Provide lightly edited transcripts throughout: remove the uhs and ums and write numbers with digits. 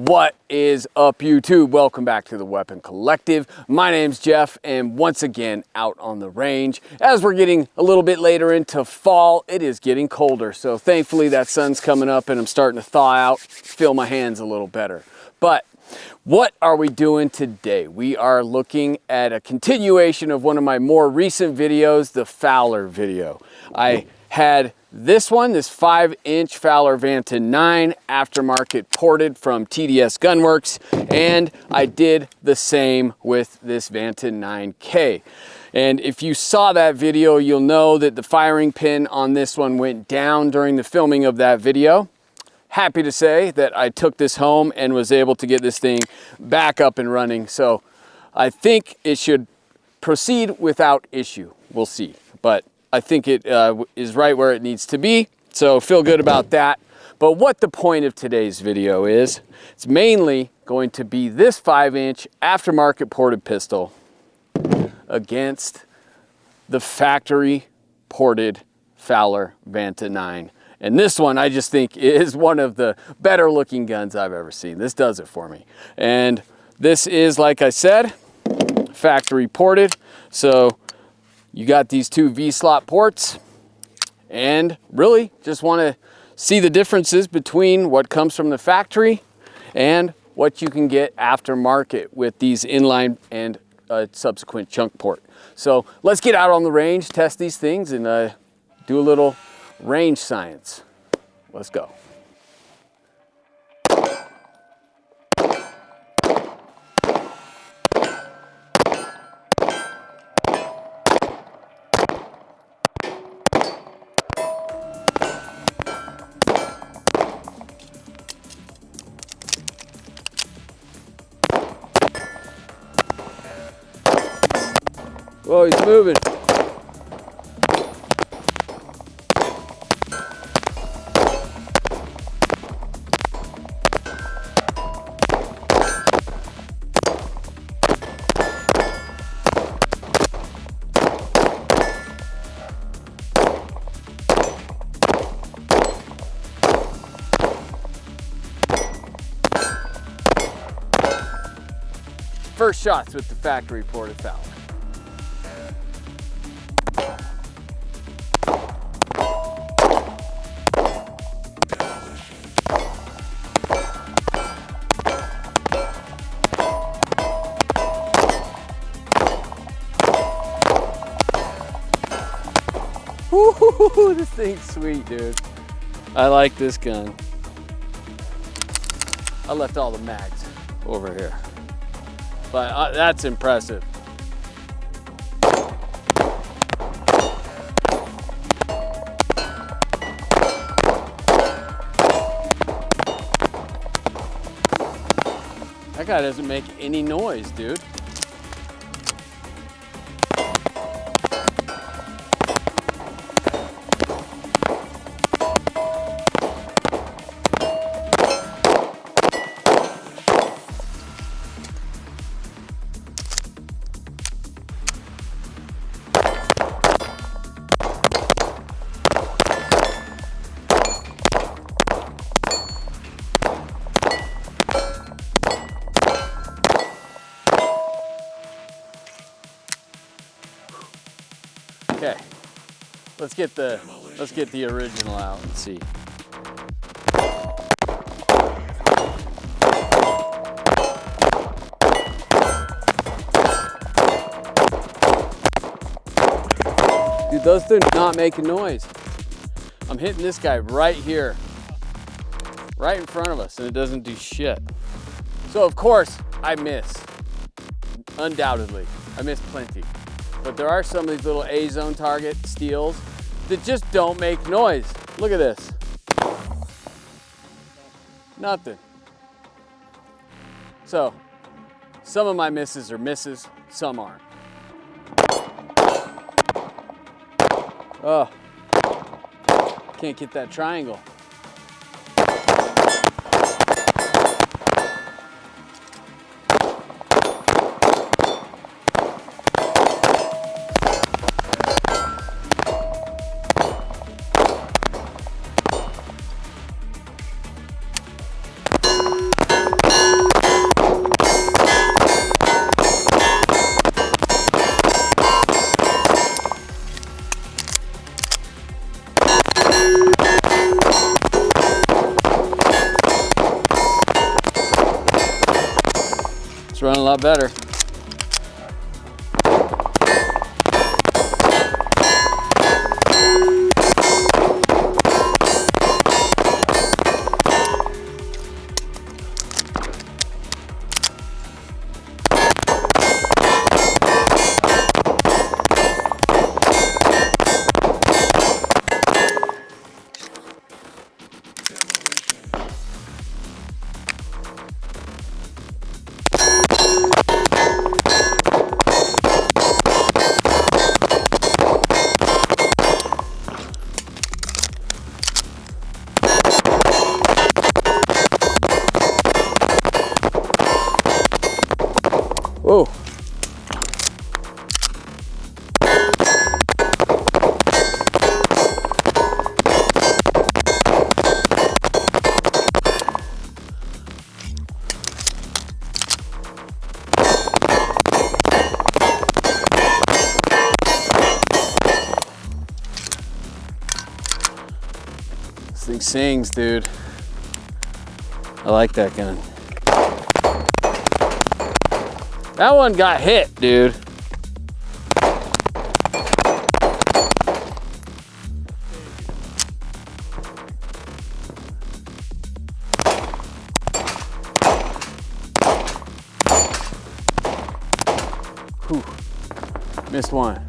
What is up, YouTube? Welcome back to the Weapon Collective. My name's Jeff, and once again out on the range. As we're getting a little bit later into fall, it is getting colder, so thankfully that sun's coming up and I'm starting to thaw out, feel my hands a little better. But what are we doing today? We are looking at a continuation of one of my more recent videos, the Fowler video. I had this 5-inch Fowler Vanta 9 Aftermarket-Ported from TDS Gunworks, and I did the same with this Vanta 9K. And if you saw that video, you'll know that the firing pin on this one went down during the filming of that video. Happy to say that I took this home and was able to get this thing back up and running. So I think it should proceed without issue. We'll see. But I think it is right where it needs to be. So feel good about that. But what the point of today's video is, it's mainly going to be this 5-inch aftermarket-ported pistol against the factory ported Fowler Vanta 9. And this one, I just think, is one of the better looking guns I've ever seen. This does it for me. And this is, like I said, factory ported. So you got these two V-slot ports, and really just want to see the differences between what comes from the factory and what you can get aftermarket with these inline and subsequent chunk port. So let's get out on the range, test these things, and do a little range science. Let's go. Whoa, he's moving. First shots with the factory ported Fowler. Woo-hoo-hoo, this thing's sweet, dude. I like this gun. I left all the mags over here, but that's impressive. That guy doesn't make any noise, dude. Okay, let's get the original out and see. Dude, those things not making noise. I'm hitting this guy right here, right in front of us, and it doesn't do shit. So of course I miss, undoubtedly, I miss plenty. But there are some of these little A-zone target steels that just don't make noise. Look at this. Nothing. So, some of my misses are misses, some aren't. Oh, can't get that triangle. a lot better. Whoa. This thing sings, dude. I like that gun. That one got hit, dude. Whew. Missed one.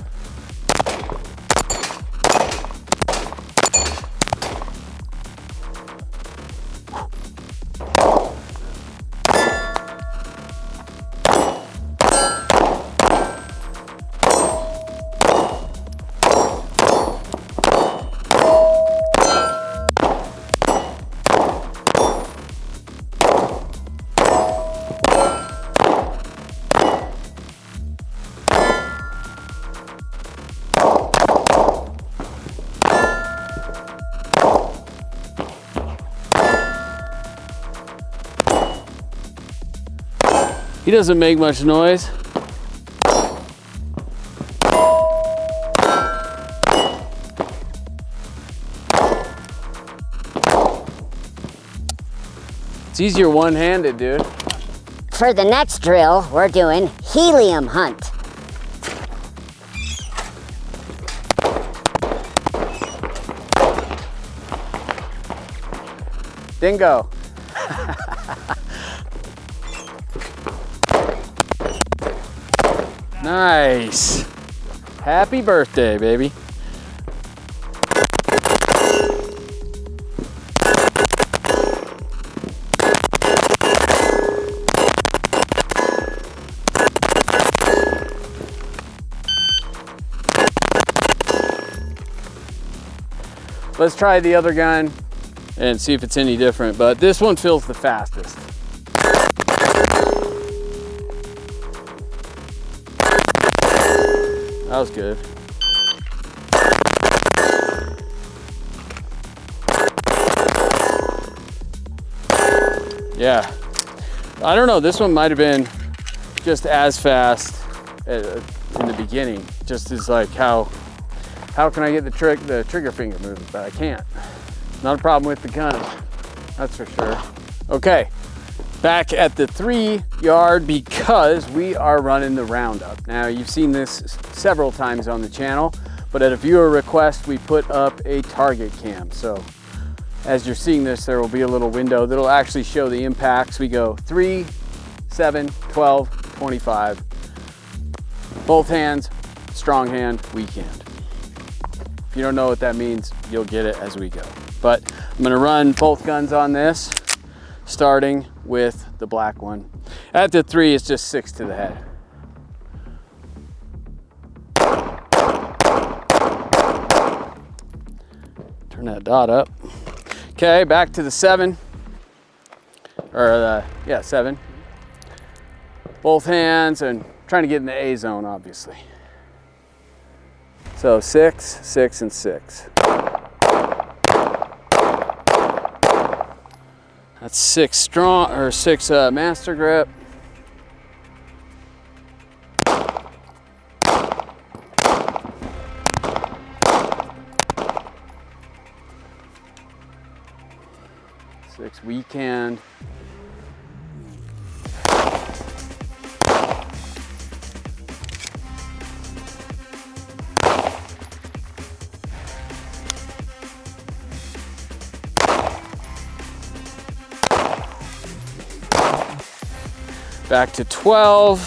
He doesn't make much noise. It's easier one-handed, dude. For the next drill, we're doing helium hunt. Dingo. Nice. Happy birthday, baby. Let's try the other gun and see if it's any different, but this one feels the fastest. That was good. Yeah. I don't know, this one might have been just as fast in the beginning. Just as like how can I get the trigger finger moving, but I can't. Not a problem with the gun, that's for sure. Okay, back at the 3-yard because we are running the Roundup. Now you've seen this several times on the channel, but at a viewer request, we put up a target cam. So as you're seeing this, there will be a little window that'll actually show the impacts. We go 3, 7, 12, 25. Both hands, strong hand, weak hand. If you don't know what that means, you'll get it as we go. But I'm gonna run both guns on this, starting with the black one. At the 3, it's just 6 to the head. Turn that dot up. Okay, back to the 7, or yeah, 7. Both hands and trying to get in the A zone, obviously. So 6, 6, and 6. That's 6 strong, or 6 master grip. Six weak hand. Back to 12.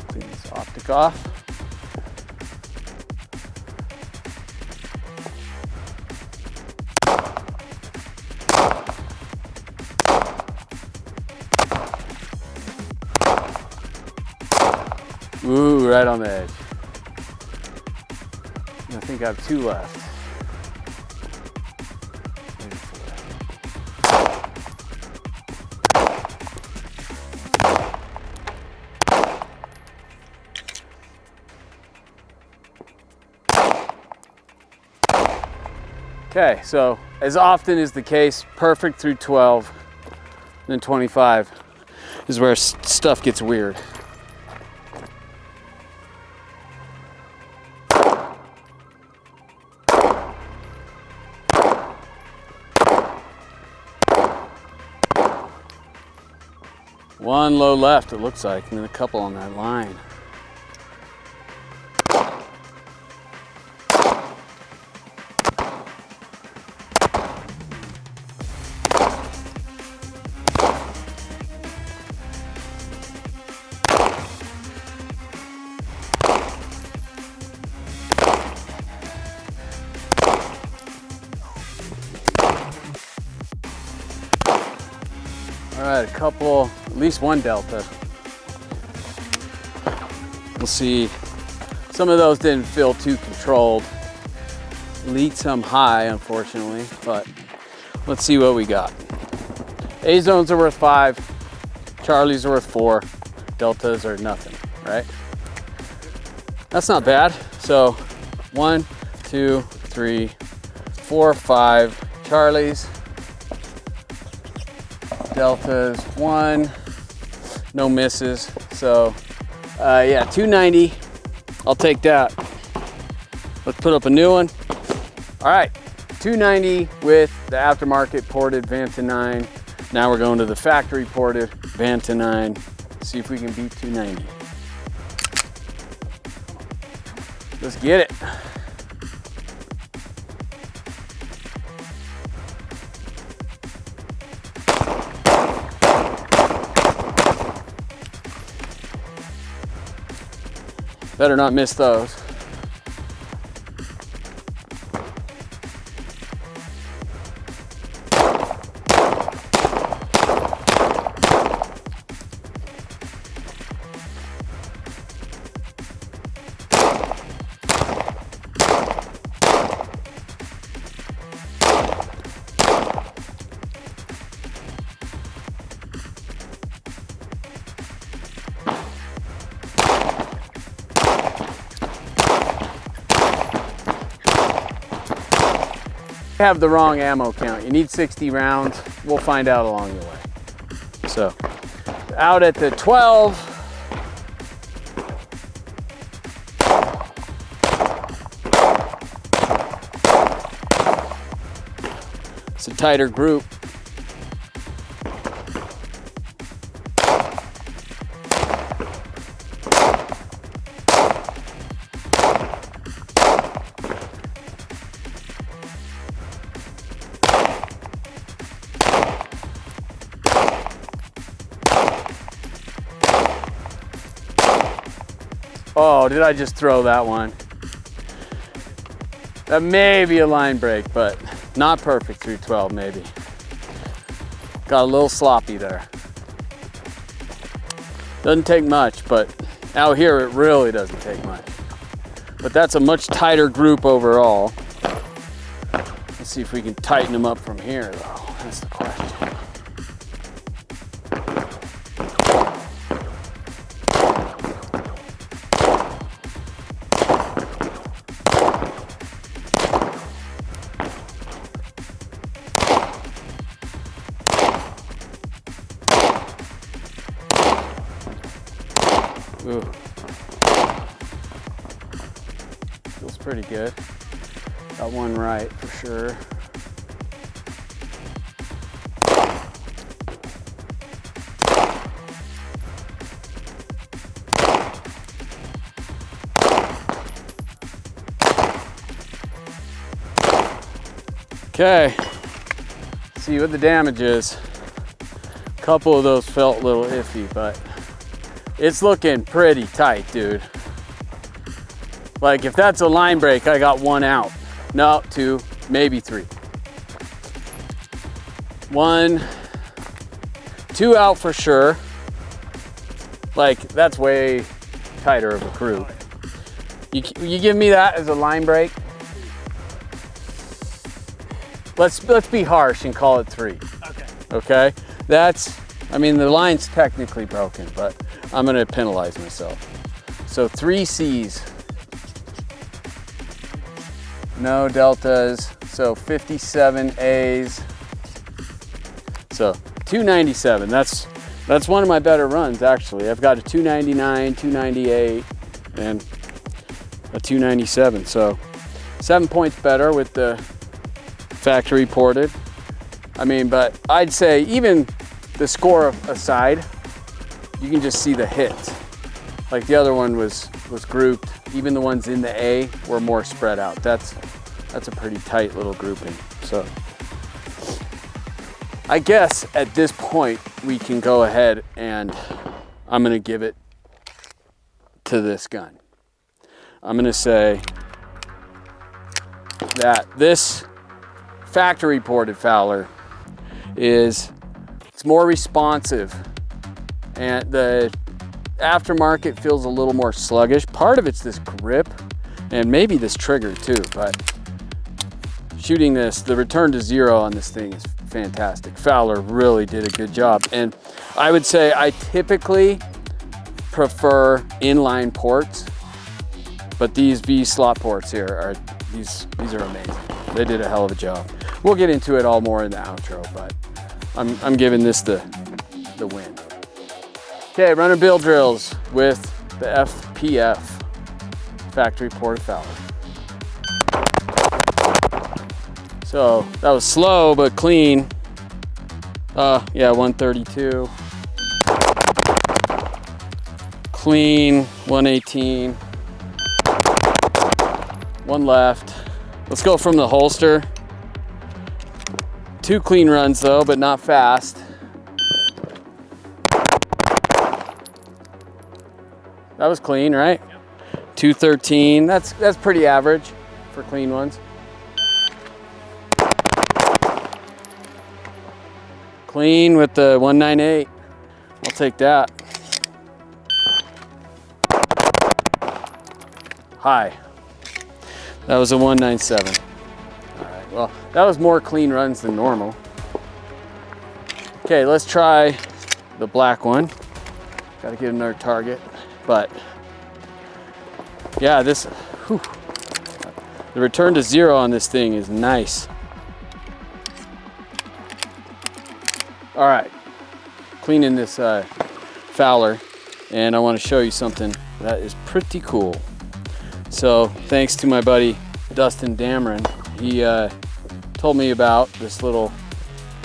Clean this optic off. Ooh, right on the edge. I think I have 2 left. Maybe 4. Okay, so as often is the case, perfect through 12, then 25 is where stuff gets weird. One low left, it looks like, and then a couple on that line. All right, a couple, at least one delta. We'll see. Some of those didn't feel too controlled. Leaked some high, unfortunately, but let's see what we got. A zones are worth 5, Charlies are worth 4, deltas are nothing, right? That's not bad. So 1, 2, 3, 4, 5 Charlies. Deltas 1, no misses. So yeah, 290. I'll take that. Let's put up a new one. All right, 290 with the aftermarket-ported Vanta 9. Now we're going to the factory-ported Vanta 9. See if we can beat 290. Let's get it. Better not miss those. Have the wrong ammo count. You need 60 rounds. We'll find out along the way. So, out at the 12. It's a tighter group. Oh, did I just throw that one? That may be a line break, but not perfect through 12 maybe. Got a little sloppy there. Doesn't take much, but out here it really doesn't take much. But that's a much tighter group overall. Let's see if we can tighten them up from here though. That's the question. Ooh. Feels pretty good. Got one right for sure. Okay, see what the damage is. A couple of those felt a little iffy, but it's looking pretty tight, dude. Like if that's a line break, I got 1 out. No, 2, maybe 3. 1, 2 out for sure. Like that's way tighter of a group. You give me that as a line break. Let's be harsh and call it 3. Okay. Okay? That's, I mean, the line's technically broken, but I'm gonna penalize myself. So 3 C's. No deltas, so 57 A's. So 297, that's one of my better runs actually. I've got a 299, 298, and a 297. So 7 points better with the factory ported. I mean, but I'd say even the score aside, you can just see the hits. Like the other one was grouped. Even the ones in the A were more spread out. That's a pretty tight little grouping. So I guess at this point we can go ahead and I'm gonna give it to this gun. I'm gonna say that this factory ported Fowler it's more responsive, and the aftermarket feels a little more sluggish. Part of it's this grip and maybe this trigger too, but shooting this, the return to 0 on this thing is fantastic. Fowler really did a good job, and I would say I typically prefer inline ports, but these V slot ports here are these are amazing. They did a hell of a job. We'll get into it all more in the outro, but I'm giving this the win. Okay, run and build drills with the FPF factory ported Fowler. So that was slow but clean. Yeah, 132. Clean, 118. 1 left. Let's go from the holster. 2 clean runs though, but not fast. That was clean, right? Yep. 213, that's pretty average for clean ones. Clean with the 198. I'll take that. High. That was a 197. All right, well, that was more clean runs than normal. Okay, let's try the black one. Got to get another target, but yeah, the return to 0 on this thing is nice. All right, cleaning this Fowler, and I want to show you something that is pretty cool. So thanks to my buddy Dustin Dameron, he told me about this little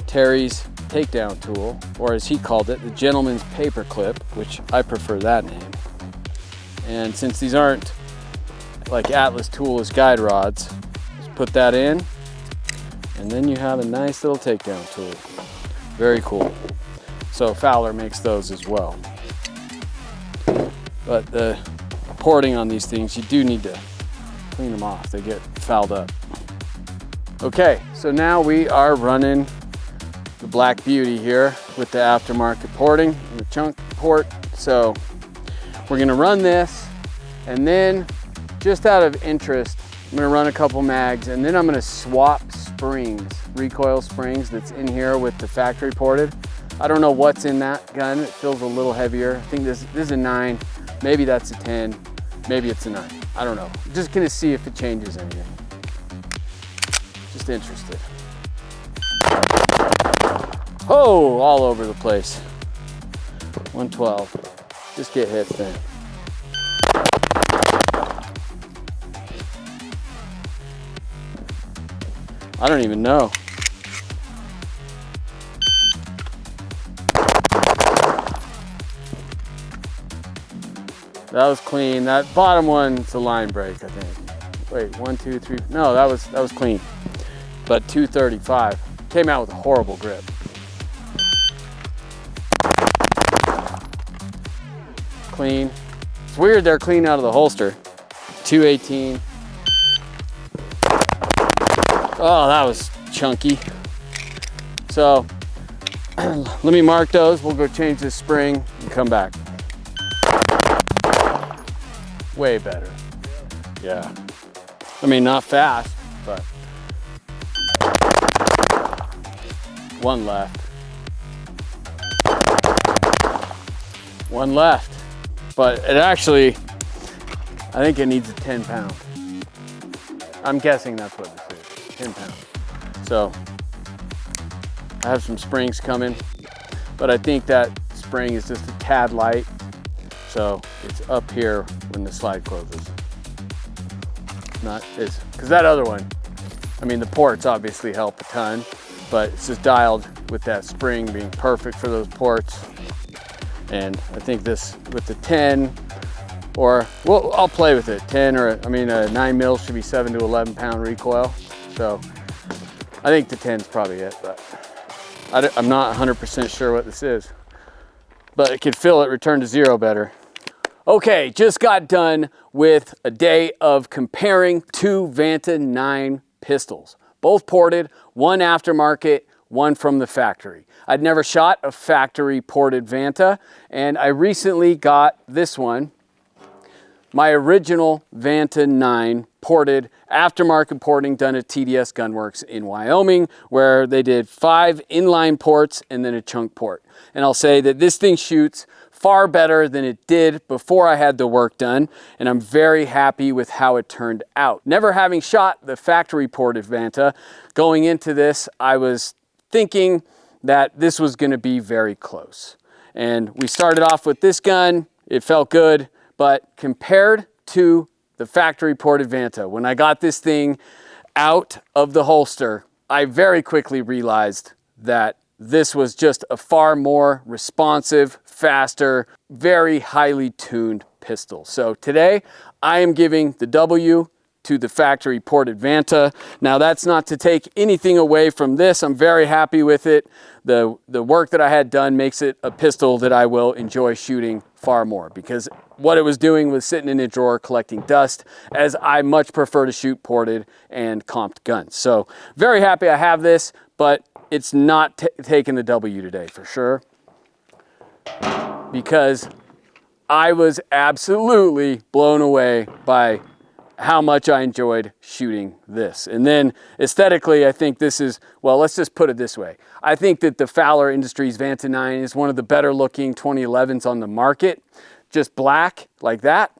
Terry's takedown tool, or as he called it, the gentleman's paper clip, which I prefer that name. And since these aren't like Atlas toolless guide rods, just put that in, and then you have a nice little takedown tool. Very cool. So Fowler makes those as well. But the porting on these things, you do need to clean them off. They get fouled up. Okay, so now we are running the Black Beauty here with the aftermarket porting and the chunk port. So we're gonna run this, and then just out of interest, I'm gonna run a couple mags, and then I'm gonna swap springs, recoil springs that's in here with the factory ported. I don't know what's in that gun. It feels a little heavier. I think this is a 9, maybe that's a 10, maybe it's a 9. I don't know. Just gonna see if it changes anything. Just interested. Oh, all over the place. 112. Just get hit then. I don't even know. That was clean. That bottom one's a line break, I think. Wait, 1, 2, 3. No, that was clean. but 235. Came out with a horrible grip. Clean. It's weird they're clean out of the holster. 218. Oh, that was chunky. So let me mark those. We'll go change this spring and come back. Way better. Yeah. I mean, not fast, but one left. One left. But it actually, I think it needs a 10 pound. I'm guessing that's what this is, 10 pounds. So I have some springs coming, but I think that spring is just a tad light. So it's up here when the slide closes. Not this, because that other one, I mean, the ports obviously help a ton, but it's just dialed with that spring being perfect for those ports. And I think this with the 10, or well, I'll play with it. 10 or, I mean, a 9 mil should be 7 to 11 pound recoil. So I think the 10 is probably it, but I'm not 100% sure what this is. But it could feel it return to zero better. Okay, just got done with a day of comparing two Vanta 9 pistols. Both ported, one aftermarket, one from the factory. I'd never shot a factory ported Vanta, and I recently got this one, my original Vanta 9 ported, aftermarket porting done at TDS Gunworks in Wyoming, where they did 5 inline ports and then a chunk port. And I'll say that this thing shoots far better than it did before I had the work done, and I'm very happy with how it turned out. Never having shot the factory ported Vanta, going into this, I was thinking that this was gonna be very close. And we started off with this gun, it felt good, but compared to the factory ported Vanta, when I got this thing out of the holster, I very quickly realized that this was just a far more responsive, faster, very highly tuned pistol. So today I am giving the W to the factory ported Vanta. Now that's not to take anything away from this. I'm very happy with it. The work that I had done makes it a pistol that I will enjoy shooting far more, because what it was doing was sitting in a drawer collecting dust, as I much prefer to shoot ported and comped guns. So very happy I have this, but it's not taking the W today for sure, because I was absolutely blown away by how much I enjoyed shooting this. And then aesthetically, I think this is, well, let's just put it this way. I think that the Fowler Industries Vanta 9 is one of the better looking 2011s on the market, just black like that.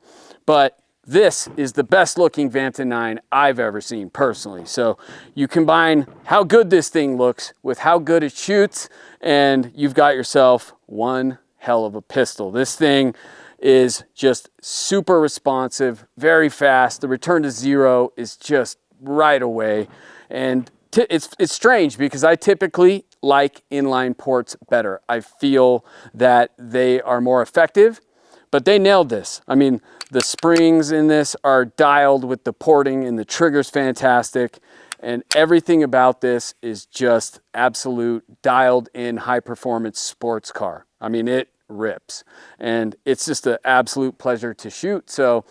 But this is the best looking Vanta 9 I've ever seen personally. So you combine how good this thing looks with how good it shoots, and you've got yourself one hell of a pistol. This thing is just super responsive, very fast. The return to zero is just right away. And it's strange because I typically like inline ports better. I feel that they are more effective, but they nailed this. I mean, the springs in this are dialed with the porting, and the trigger's fantastic. And everything about this is just absolute dialed in high performance sports car. I mean, it rips, and it's just an absolute pleasure to shoot. So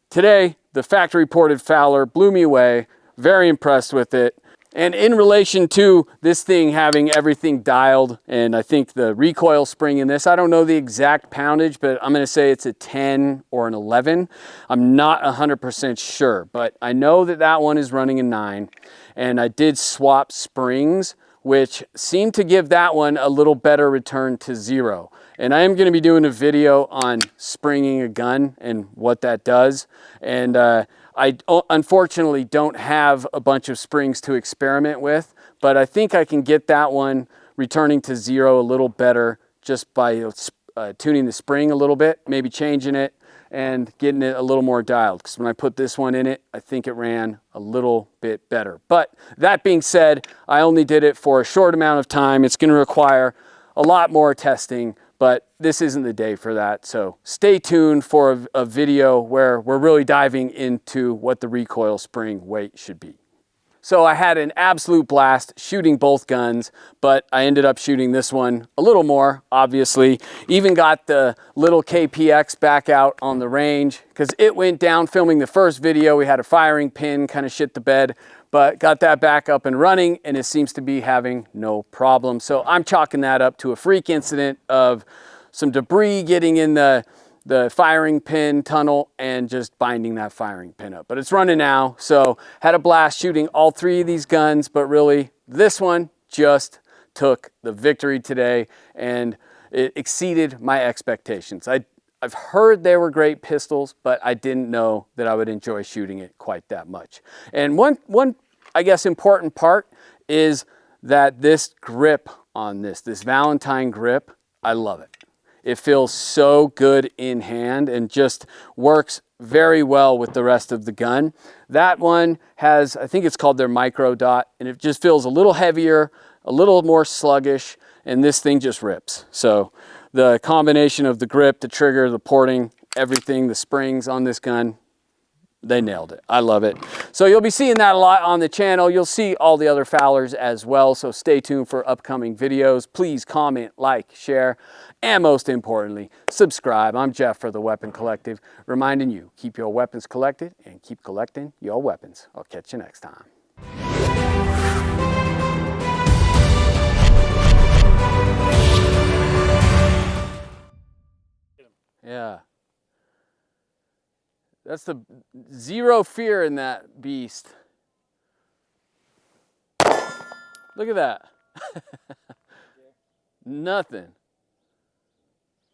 today, the factory ported Fowler blew me away. Very impressed with it. And in relation to this thing having everything dialed, and I think the recoil spring in this, I don't know the exact poundage, but I'm going to say it's a 10 or an 11. I'm not 100% sure, but I know that that one is running a 9, and I did swap springs, which seemed to give that one a little better return to zero. And I am going to be doing a video on springing a gun and what that does. And I unfortunately don't have a bunch of springs to experiment with, but I think I can get that one returning to zero a little better just by tuning the spring a little bit, maybe changing it and getting it a little more dialed. Because when I put this one in it, I think it ran a little bit better. But that being said, I only did it for a short amount of time. It's going to require a lot more testing, but this isn't the day for that. So stay tuned for a video where we're really diving into what the recoil spring weight should be. So I had an absolute blast shooting both guns, but I ended up shooting this one a little more, obviously. Even got the little KPX back out on the range because it went down filming the first video. We had a firing pin, kind of shit the bed, but got that back up and running, and it seems to be having no problem. So I'm chalking that up to a freak incident of some debris getting in the firing pin tunnel and just binding that firing pin up. But it's running now, so had a blast shooting all three of these guns, but really this one just took the victory today, and it exceeded my expectations. I've heard they were great pistols, but I didn't know that I would enjoy shooting it quite that much. And one I guess important part is that this grip on this Valentine grip, I love it. It feels so good in hand and just works very well with the rest of the gun. That one has, I think it's called their micro dot, and it just feels a little heavier, a little more sluggish, and this thing just rips. So the combination of the grip, the trigger, the porting, everything, the springs on this gun, they nailed it. I love it. So you'll be seeing that a lot on the channel. You'll see all the other Fowlers as well. So stay tuned for upcoming videos. Please comment, like, share, and most importantly, subscribe. I'm Jeff for the Weapon Collective, reminding you, keep your weapons collected and keep collecting your weapons. I'll catch you next time. Yeah. That's the zero fear in that beast. Look at that. Nothing.